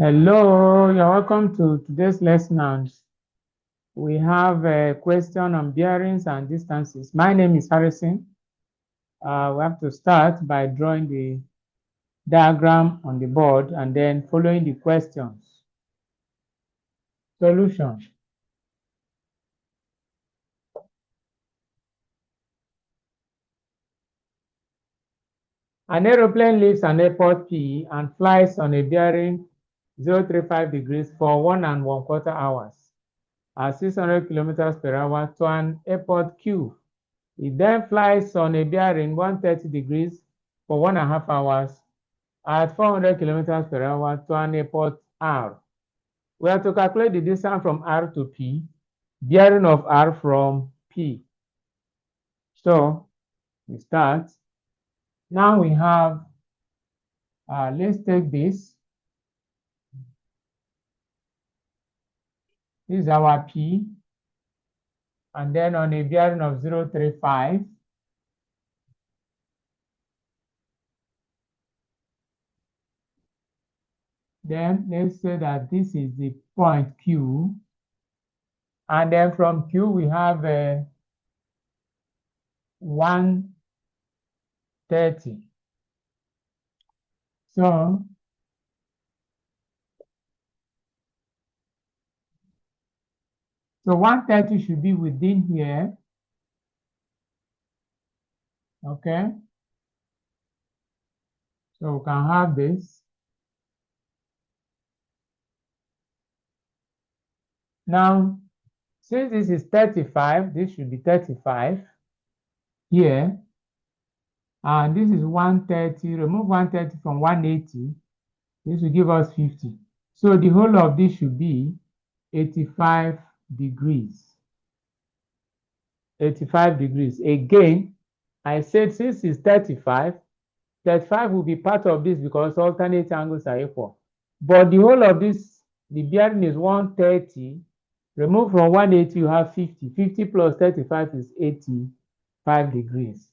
Hello, you're welcome to today's lesson. We have a question on bearings and distances. My name is Harrison. We have to start by drawing the diagram on the board and then following the questions. Solution. An aeroplane leaves an airport P and flies on a bearing 035 degrees for 1¼ hours at 600 kilometers per hour to an airport Q. It then flies on a bearing 130 degrees for 1½ hours at 400 kilometers per hour to an airport R. We have to calculate the distance from R to P, bearing of R from P. So we start. Now we have, let's take this. This is our P. And then on a bearing of 035, then let's say that this is the point Q. And then from Q, we have 130. So 130 should be within here. Okay. So we can have this. Now, since this is 35, this should be 35 here. And this is 130. Remove 130 from 180. This will give us 50. So the whole of this should be 85 degrees. 85 degrees. Again, I said since it's 35, 35 will be part of this because alternate angles are equal. But the whole of this, the bearing is 130. Remove from 180, you have 50. 50 plus 35 is 85 degrees.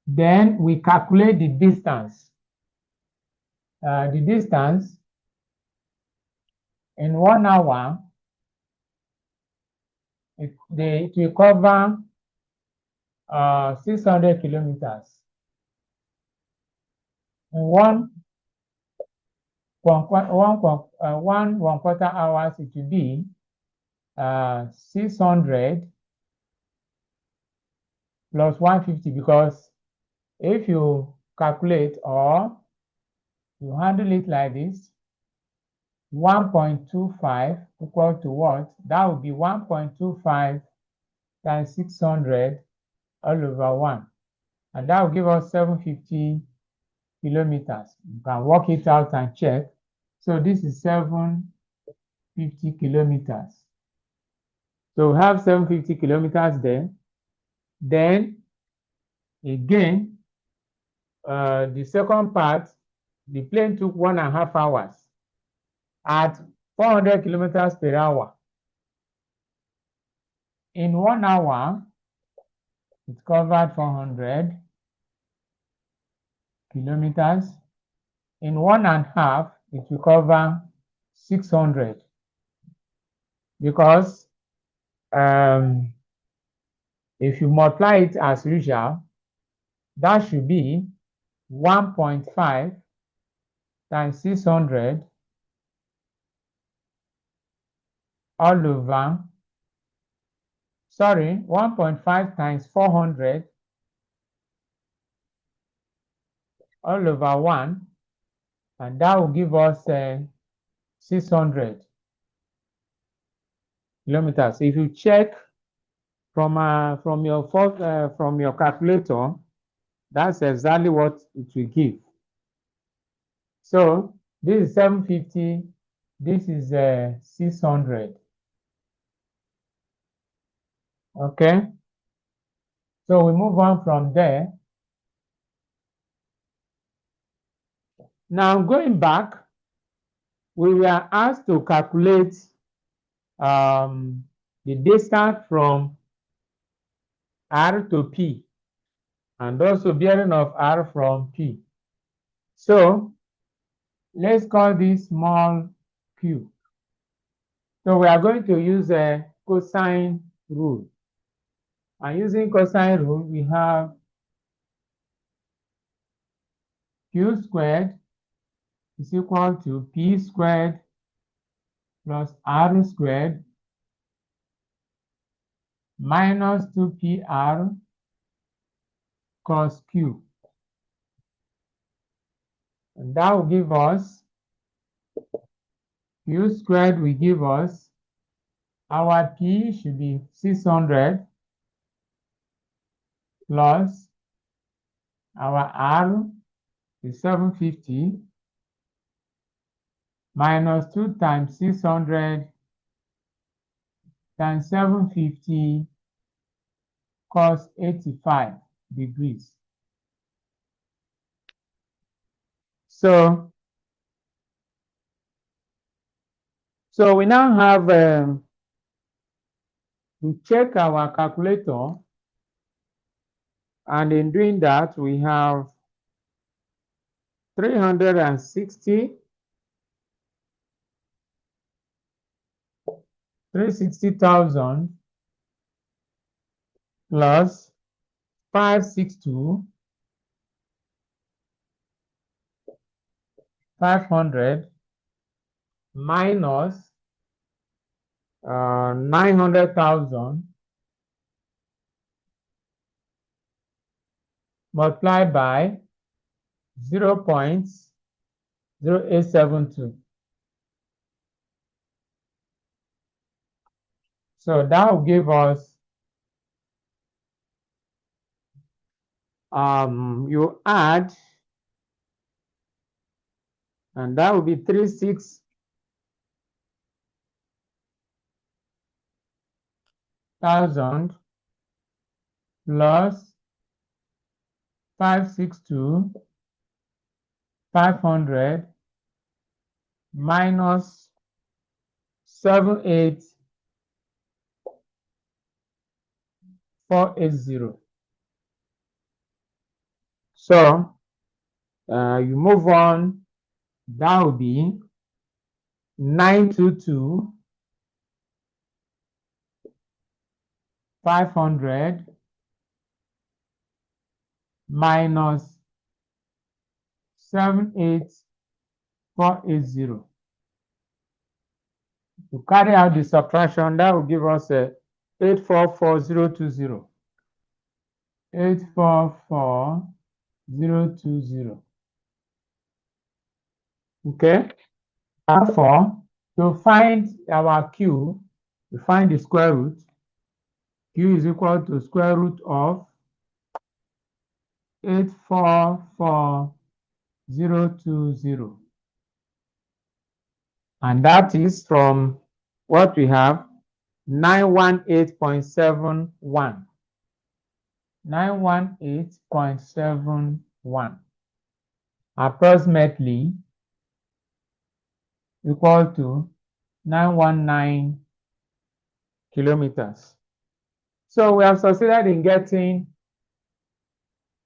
Then we calculate the distance. The distance in 1 hour, it will cover 600 kilometers. In one quarter hours, it will be 600 plus 150, because if you calculate or you handle it like this, 1.25 equal to what? That would be 1.25 times 600 all over 1. And that will give us 750 kilometers. You can work it out and check. So this is 750 kilometers. So we have 750 kilometers there. Then, again, the second part, the plane took 1½ hours at 400 kilometers per hour. In 1 hour, it covered 400 kilometers. In 1½ it will cover 600, because if you multiply it as usual, that should be 1.5 times 600 all over, 1.5 times 400 all over 1, and that will give us 600 kilometers. If you check from your calculator, that's exactly what it will give. So this is 750, this is 600. Okay, so we move on from there. Now going back, we were asked to calculate the distance from R to P, and also bearing of R from P. So Let's call this small q. So we are going to use a cosine rule. And using cosine rule, we have q squared is equal to p squared plus r squared minus 2pr cos q. And that will give us q squared will give us our p should be 600 plus our r is 750 minus 2 times 600 times 750 cos 85 degrees. So we now have to check our calculator, and in doing that we have 360,000 plus 562 500 minus 900,000 multiplied by 0.0872. So that will give us you add, and that will be 36,000 plus 562 500 minus 78480. So you move on, that will be 922 500 minus 78480. To carry out the subtraction, that will give us a 844020. 844020. Okay. Therefore, to find our q, we find the square root. Q is equal to square root of 844020. And that is from what we have, 918.71. 918.71 approximately equal to 919 kilometers. So we have succeeded in getting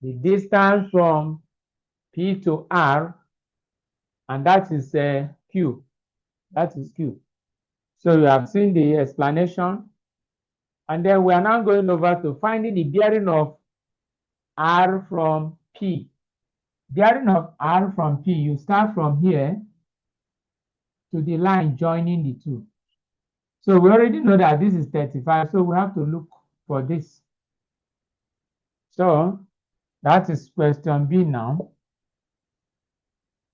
the distance from P to R, and that is Q. That is Q. So you have seen the explanation, and then we are now going over to finding the bearing of R from P. Bearing of R from P, you start from here to the line joining the two. So we already know that this is 35, so we have to look for this. So that is question B now.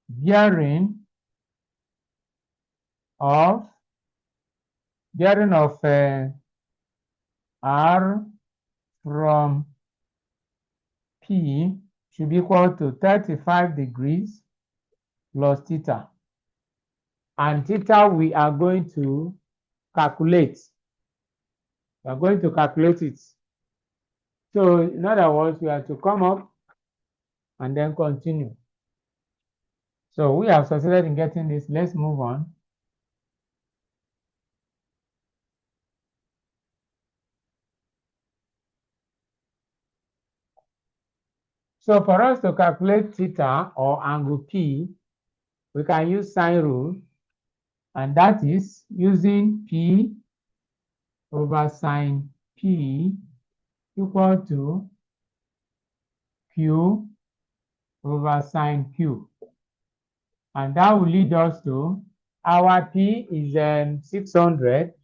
Bearing of R from P should be equal to 35 degrees plus theta. And theta we are going to calculate. We are going to calculate it. So in other words, we have to come up and then continue. So we have succeeded in getting this. Let's move on. So for us to calculate theta or angle P, we can use sine rule, and that is using P over sine P equal to Q over sine Q. And that will lead us to our P is 600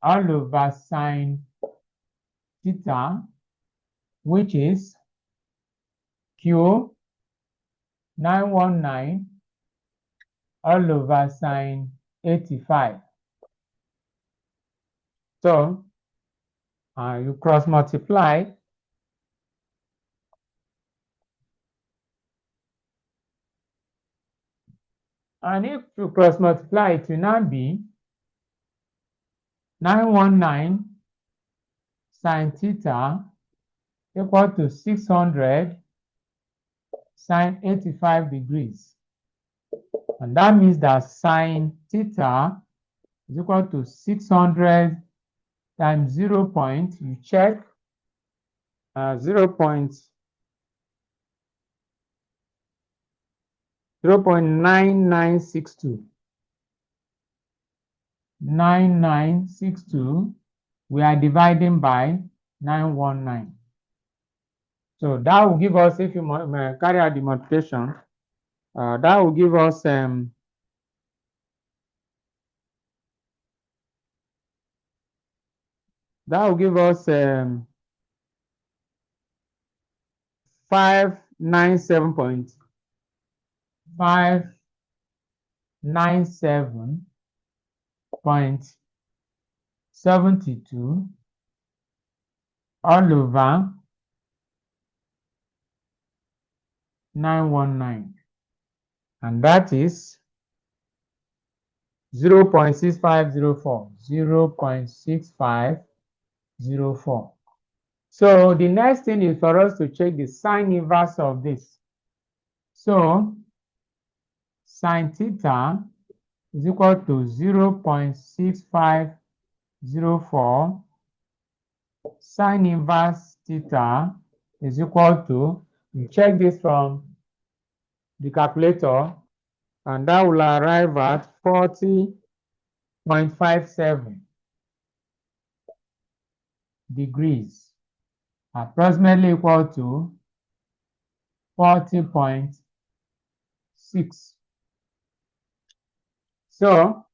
all over sine theta, which is Q 919 all over sine 85. So you cross multiply, and if you cross multiply, it will now be 919 sine theta equal to 600 sine 85 degrees. And that means that sine theta is equal to 600 times 0 point, you check, 0.9962. 9962, we are dividing by 919. So that will give us, if you carry out the multiplication, that will give us 597.72 all over 919, and that is 0.6504. 0.6504. So the next thing is for us to check the sine inverse of this. So sine theta is equal to 0.6504. Sine inverse theta is equal to, you check this from the calculator, and that will arrive at 40.57 degrees, approximately equal to 40.6. So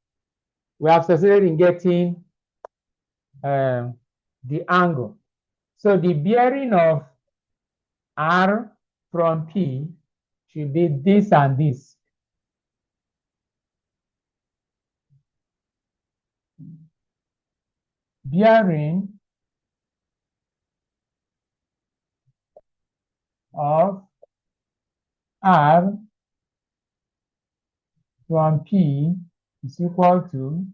we have succeeded in getting the angle. So the bearing of R from P should be this and this. Bearing of R from P is equal to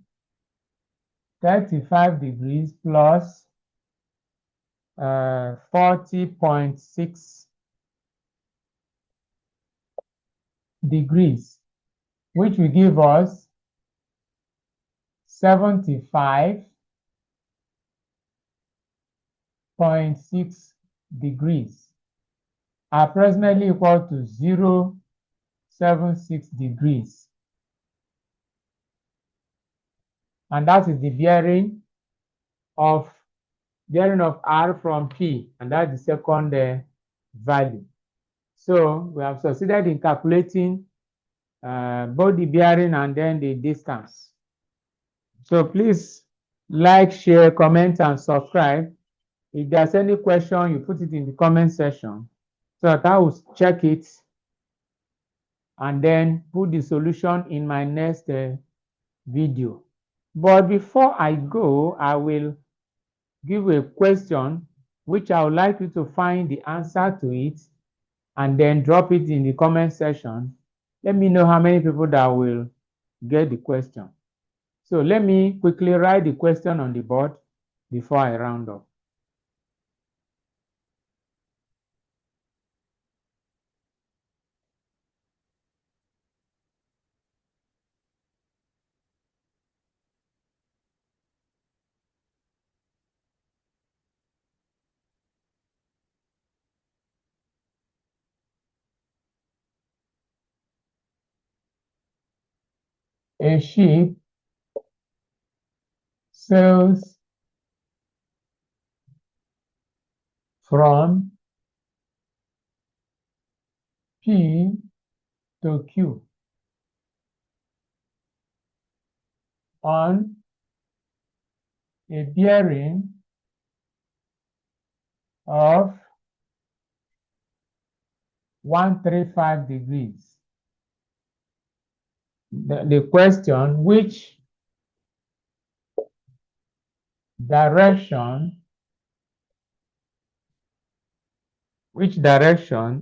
35 degrees plus 40.6 degrees, which will give us 75.6 degrees, approximately equal to 0.76 degrees. And that is the bearing of R from P, and that's the second value. So we have succeeded in calculating both the bearing and then the distance. So please like, share, comment, and subscribe. If there's any question, you put it in the comment section so that I will check it and then put the solution in my next video. But before I go, I will give a question which I would like you to find the answer to it and then drop it in the comment section. Let me know how many people that will get the question. So let me quickly write the question on the board before I round up. A ship sails from P to Q on a bearing of 135 degrees. The question, which direction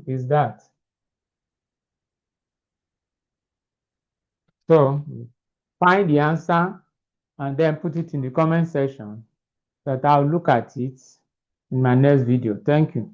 is that? So find the answer and then put it in the comment section that I'll look at it in my next video. Thank you.